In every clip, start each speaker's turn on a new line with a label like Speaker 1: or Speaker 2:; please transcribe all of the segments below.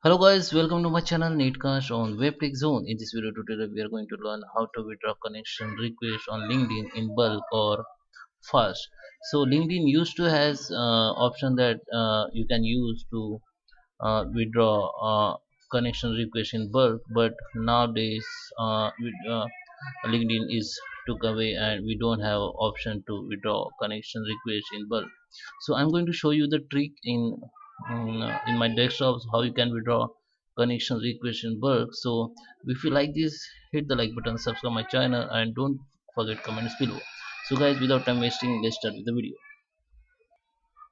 Speaker 1: Hello guys, welcome to my channel NetCast on WebTech Zone. In this video tutorial, we are going to learn how to withdraw connection request on LinkedIn in bulk or fast. So LinkedIn used to has option that you can use to withdraw connection request in bulk, but nowadays LinkedIn is took away and we don't have option to withdraw connection request in bulk. So I'm going to show you the trick in my desktop how you can withdraw connection request in bulk. So if you like this, hit the like button, subscribe my channel, and don't forget comments below. So guys, without time wasting, let's start with the video.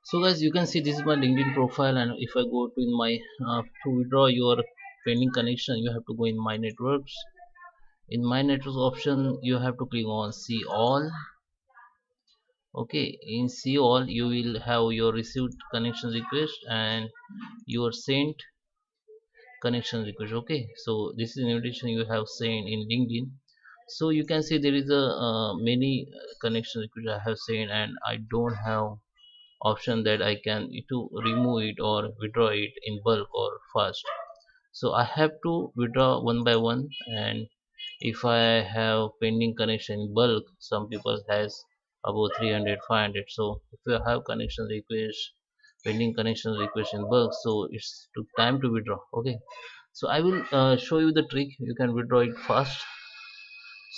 Speaker 1: So guys, you can see this is my LinkedIn profile, and if I go to in my to withdraw your pending connection, you have to go in my networks. In my networks option, you have to click on see all. Okay, in see all you will have your received connection request and your sent connection request. Okay, so this is an invitation you have sent in LinkedIn. So you can see there is a many connection request I have sent, and I don't have option that I can to remove it or withdraw it in bulk or fast. So I have to withdraw one by one. And if I have pending connection in bulk, some people has about 300 500. So if you have connection request pending connection request in bulk, so it's took time to withdraw. Okay, so I will show you the trick you can withdraw it fast.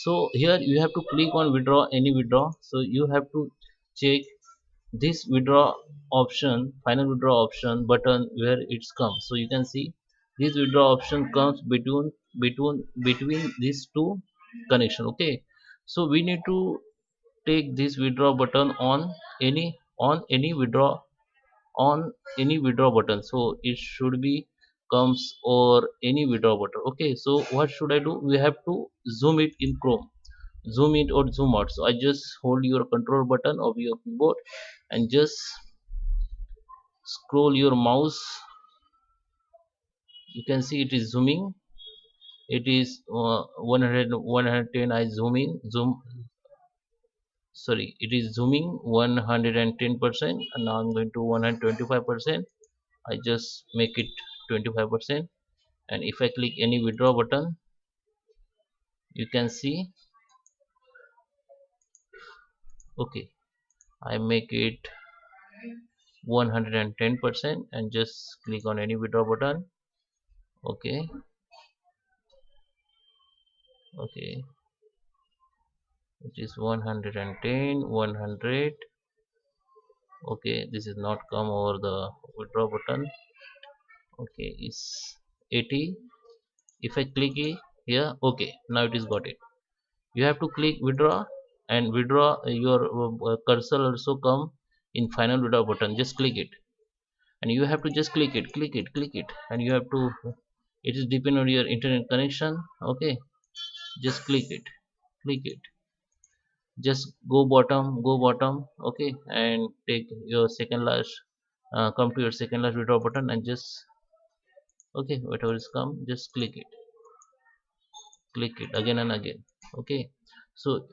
Speaker 1: So here you have to click on withdraw any withdraw. So you have to check this withdraw option, final withdraw option button, where it's comes. So you can see this withdraw option comes between these two connection. Okay, so we need to take this withdraw button on any withdraw, on any withdraw button. So it should be comes or any withdraw button. Okay, so what should I do? We have to zoom it in Chrome, zoom in or zoom out. So I just hold your control button of your keyboard and just scroll your mouse. You can see it is zooming. It is 100 110. I zoom in, zoom, sorry, it is zooming 110%, and now I'm going to 125%. I just make it 25%. And if I click any withdraw button, you can see, okay, I make it 110% and just click on any withdraw button. Okay, okay, it is 110 100. Okay, this is not come over the withdraw button. Okay, it's 80. If I click it here, okay, now it is got it. You have to click withdraw, and withdraw your cursor also come in final withdraw button. Just click it, and you have to just click it, and you have to, it is depend on your internet connection. Okay, just click it, just go bottom. Okay, and take your second last, come to your second last withdraw button and just, okay, whatever is come, just click it again and again. Okay, so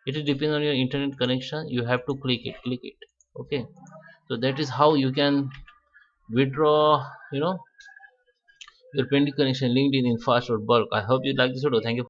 Speaker 1: it is depend on your internet connection. You have to click it. Okay, so that is how you can withdraw, your pending connection LinkedIn in fast or bulk. I hope you like this video. Thank you.